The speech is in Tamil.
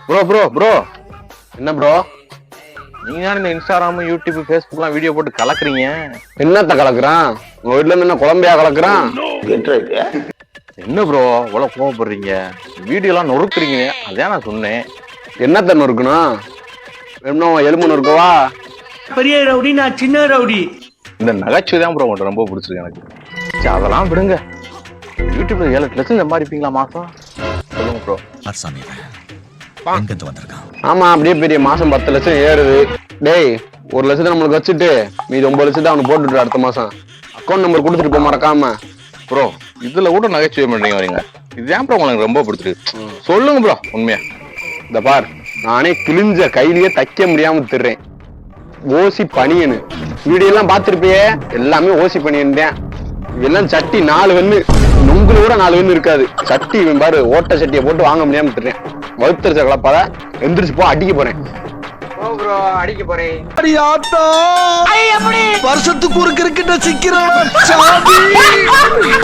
ப்ரோ ப்ரோ ப்ரோ என்ன ப்ரோ நீங்க தான் இந்த இன்ஸ்டாகிராம் யூடியூப் ஃபேஸ்புக்லாம் வீடியோ போட்டு கலக்குறீங்க. என்னத்த கலக்குறான்? உங்க வீட்டுல இருந்து என்ன குழம்பையா கலக்குறான்? என்ன ப்ரோ இவ்வளவு கோவப்படுறீங்க? வீடியோலாம் நொறுக்குறீங்க. அதான் நான் சொன்னேன். என்னத்த நொறுக்கணும்? வேணும் எலும்பு நொறுக்கவா? பெரிய ரவுடி, நான் சின்ன ரவுடி. இந்த நகைச்சுவை தான் ப்ரோ உங்கள்கிட்ட ரொம்ப பிடிச்சிருக்கு எனக்கு. சரி, அதெல்லாம் விடுங்க. யூடியூப்ல 7 லட்சம் சம்பாதிப்பீங்களா மாசம்? சொல்லுங்க ப்ரோ. ஆமா, அப்படியே பெரிய மாசம் 10 லட்சம் ஏறுது. டேய், 1 லட்சத்தை நம்மளுக்கு வச்சுட்டு மீது 9 லட்சத்தை அவனுக்கு போட்டுட்டு அடுத்த மாசம் அக்கௌண்ட் நம்பர் கொடுத்துட்டு போ மறக்காம. ப்ரோ இதுல கூட நகைச்சுவை பண்றீங்க வரீங்க. இதுதான் ப்ரோ உங்களுக்கு ரொம்ப பிடிச்சிருக்கு. சொல்லுங்க ப்ரோ உண்மையா. இந்த பார், நானே கிழிஞ்ச கையிலேயே தைக்க முடியாம திடுறேன். ஓசி பனியனு வீடியோ எல்லாம் பார்த்திருப்பியே, எல்லாமே ஓசி பனியன் தான். எல்லாம் சட்டி 4 வெண்ணு, நுங்குல கூட 4 வெண்ணு இருக்காது. சட்டி இவன் பாரு, ஓட்ட சட்டியை போட்டு வாங்க முடியாம திடுறேன். வகுத்தரிச்ச கலப்பாத, எந்திரிச்சு போ, அடிக்க போறேன். அடிக்க போறேன். வருஷத்துக்கு ஒரு கிரிக்கெட்ட சிக்கிறான்.